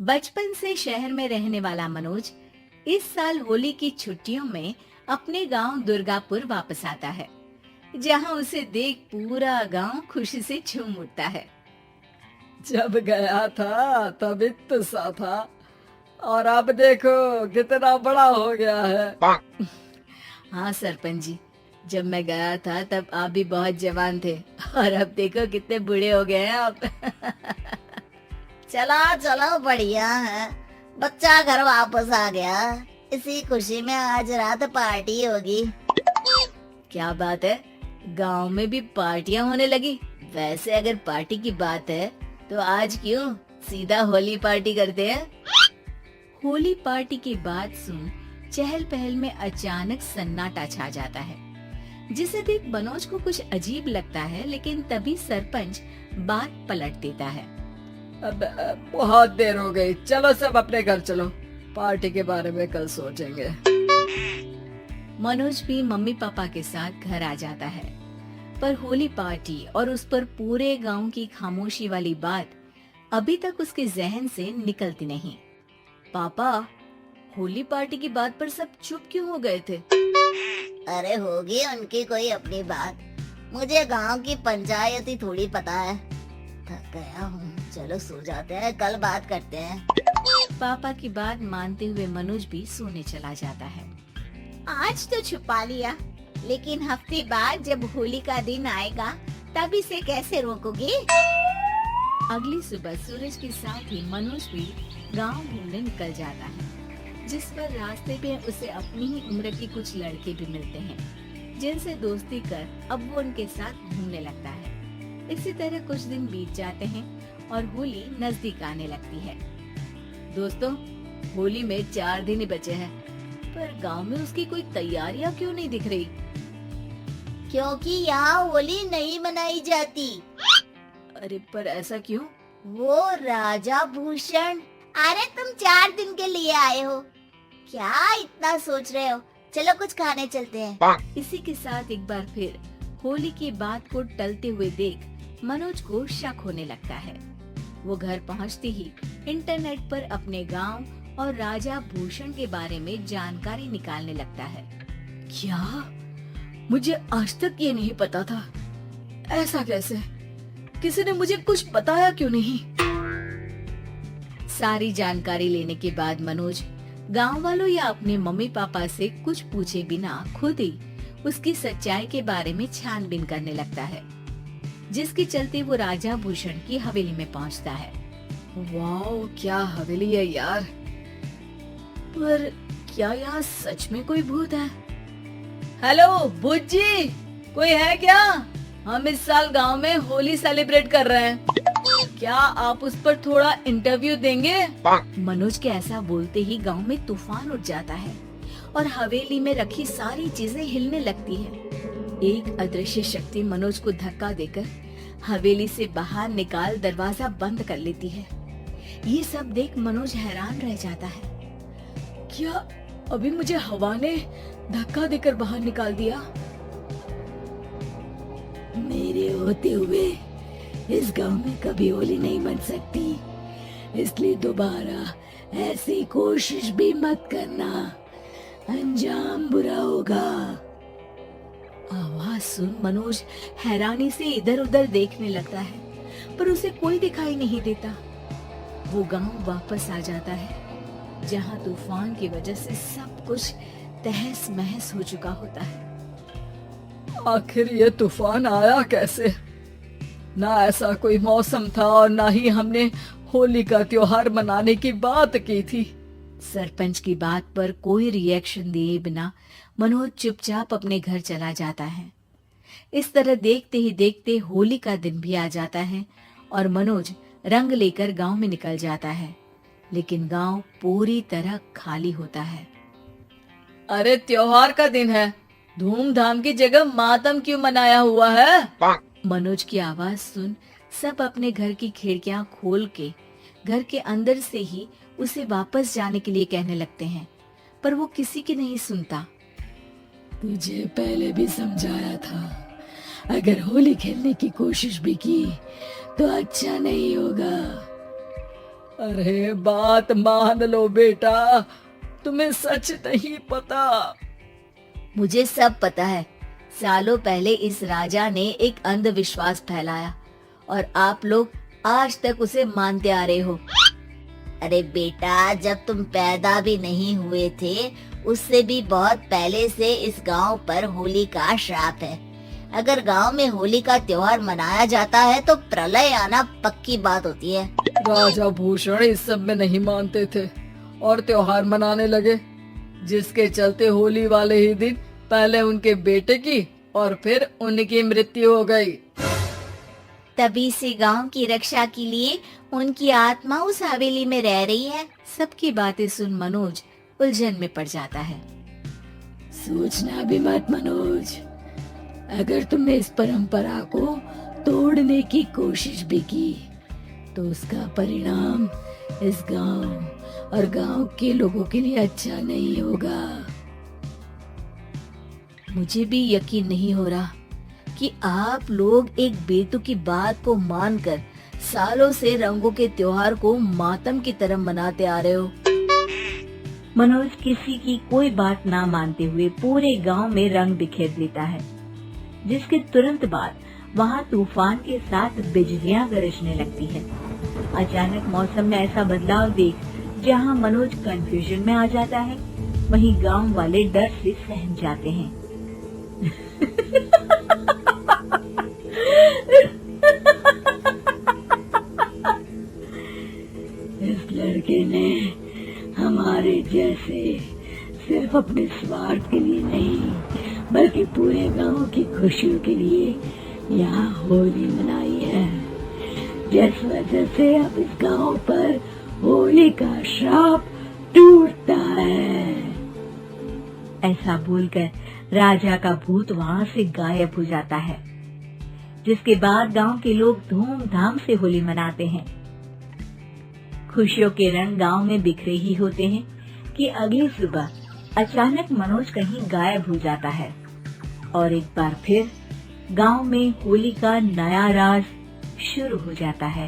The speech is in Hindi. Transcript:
बचपन से शहर में रहने वाला मनोज इस साल होली की छुट्टियों में अपने गांव दुर्गापुर वापस आता है, जहां उसे देख पूरा गांव खुशी से झूम उठता है। जब गया था तब इतना सा था और अब देखो कितना बड़ा हो गया है। हाँ सरपंच जी, जब मैं गया था तब आप भी बहुत जवान थे और अब देखो कितने बूढ़े हो गए हैं आप। चलो चलो बढ़िया है, बच्चा घर वापस आ गया। इसी खुशी में आज रात पार्टी होगी। क्या बात है, गांव में भी पार्टियां होने लगी। वैसे अगर पार्टी की बात है तो आज क्यों सीधा होली पार्टी करते हैं। होली पार्टी की बात सुन चहल पहल में अचानक सन्नाटा छा जाता है, जिसे देख मनोज को कुछ अजीब लगता है। लेकिन तभी सरपंच बात पलट देता है। अब बहुत देर हो गई, चलो सब अपने घर चलो, पार्टी के बारे में कल सोचेंगे। मनोज भी मम्मी पापा के साथ घर आ जाता है, पर होली पार्टी और उस पर पूरे गांव की खामोशी वाली बात अभी तक उसके जहन से निकलती नहीं। पापा, होली पार्टी की बात पर सब चुप क्यों हो गए थे? अरे होगी उनकी कोई अपनी बात, मुझे गांव की पंचायत ही थोड़ी पता है। थक गया हूँ, चलो सो जाते हैं, कल बात करते हैं। पापा की बात मानते हुए मनोज भी सोने चला जाता है। आज तो छुपा लिया, लेकिन हफ्ते बाद जब होली का दिन आएगा तब इसे कैसे रोकोगे? अगली सुबह सूरज के साथ ही मनोज भी गांव घूमने निकल जाता है, जिस पर रास्ते में उसे अपनी ही उम्र के कुछ लड़के भी मिलते हैं, जिनसे दोस्ती कर अब वो उनके साथ घूमने लगता है। इसी तरह कुछ दिन बीत जाते हैं और होली नजदीक आने लगती है। दोस्तों, होली में 4 दिन ही बचे हैं, पर गांव में उसकी कोई तैयारियां क्यों नहीं दिख रही? क्योंकि यहाँ होली नहीं मनाई जाती। अरे पर ऐसा क्यों? वो राजा भूषण, अरे तुम 4 दिन के लिए आए हो, क्या इतना सोच रहे हो? चलो कुछ खाने चलते हैं। इसी के साथ एक बार फिर होली की बात को टलते हुए देख मनोज को शक होने लगता है। वो घर पहुंचते ही इंटरनेट पर अपने गांव और राजा भूषण के बारे में जानकारी निकालने लगता है। क्या? मुझे आज तक ये नहीं पता था। ऐसा कैसे? किसी ने मुझे कुछ बताया क्यों नहीं? सारी जानकारी लेने के बाद मनोज गांव वालों या अपने मम्मी पापा से कुछ पूछे बिना खुद ही उसकी सच्चाई के बारे में छानबीन करने लगता है, जिसके चलते वो राजा भूषण की हवेली में पहुंचता है। वाओ, क्या हवेली है यार। पर क्या यहाँ सच में कोई भूत है? हेलो भूत जी, कोई है क्या? हम इस साल गांव में होली सेलिब्रेट कर रहे हैं, क्या आप उस पर थोड़ा इंटरव्यू देंगे? मनोज के ऐसा बोलते ही गांव में तूफान उठ जाता है और हवेली में रखी सारी चीजें हिलने लगती है। एक अदृश्य शक्ति मनोज को धक्का देकर हवेली से बाहर निकाल दरवाजा बंद कर लेती है। ये सब देख मनोज हैरान रह जाता है। क्या अभी मुझे हवा ने धक्का देकर बाहर निकाल दिया? मेरे होते हुए इस गांव में कभी होली नहीं बन सकती, इसलिए दोबारा ऐसी कोशिश भी मत करना, अंजाम बुरा होगा। आवाज सुन मनोज हैरानी से इधर उधर देखने लगता है, पर उसे कोई दिखाई नहीं देता। वो गांव वापस आ जाता है, जहां तूफान की वजह से सब कुछ तहस महस हो चुका होता है। आखिर ये तूफान आया कैसे? ना ऐसा कोई मौसम था और ना ही हमने होली का त्योहार मनाने की बात की थी। सरपंच की बात पर कोई रिएक्शन दिए बिना मनोज चुपचाप अपने घर चला जाता है। इस तरह देखते ही देखते होली का दिन भी आ जाता है और मनोज रंग लेकर गांव में निकल जाता है, लेकिन गांव पूरी तरह खाली होता है। अरे त्योहार का दिन है, धूमधाम की जगह मातम क्यों मनाया हुआ है? मनोज की आवाज सुन सब अपने घर की खिड़कियां खोल के घर के अंदर से ही उसे वापस जाने के लिए कहने लगते हैं, पर वो किसी की नहीं सुनता। तुझे पहले भी समझाया था, अगर होली खेलने की कोशिश भी की तो अच्छा नहीं होगा। अरे बात मान लो बेटा, तुम्हें सच नहीं पता। मुझे सब पता है। सालों पहले इस राजा ने एक अंधविश्वास फैलाया और आप लोग आज तक उसे मानते आ रहे हो। अरे बेटा, जब तुम पैदा भी नहीं हुए थे उससे भी बहुत पहले से इस गांव पर होली का श्राप है। अगर गांव में होली का त्योहार मनाया जाता है तो प्रलय आना पक्की बात होती है। राजा भूषण इस सब में नहीं मानते थे और त्योहार मनाने लगे, जिसके चलते होली वाले ही दिन पहले उनके बेटे की और फिर उनकी मृत्यु हो गई। तभी से गांव की रक्षा के लिए उनकी आत्मा उस हवेली में रह रही है। सबकी बातें सुन मनोज उलझन में पड़ जाता है। सोचना भी मत मनोज, अगर तुमने इस परंपरा को तोड़ने की कोशिश भी की तो उसका परिणाम इस गांव और गांव के लोगों के लिए अच्छा नहीं होगा। मुझे भी यकीन नहीं हो रहा कि आप लोग एक बेतुकी बात को मानकर सालों से रंगों के त्योहार को मातम की तरह मनाते आ रहे हो। मनोज किसी की कोई बात ना मानते हुए पूरे गांव में रंग बिखेर देता है, जिसके तुरंत बाद वहां तूफान के साथ बिजलियां गरजने लगती है। अचानक मौसम में ऐसा बदलाव देख जहां मनोज कंफ्यूजन में आ जाता है, वहीं गांव वाले डर से सहम जाते हैं। इस लड़के ने हमारे जैसे सिर्फ अपने स्वार्थ के लिए नहीं बल्कि पूरे गांव की खुशियों के लिए यहाँ होली मनाई है, जिस वजह से अब इस गांव पर होली का श्राप टूटता है। ऐसा बोलकर राजा का भूत वहां से गायब हो जाता है, जिसके बाद गांव के लोग धूमधाम से होली मनाते हैं। खुशियों के रंग गांव में बिखरे ही होते हैं कि अगली सुबह अचानक मनोज कहीं गायब हो जाता है और एक बार फिर गांव में होली का नया राज शुरू हो जाता है।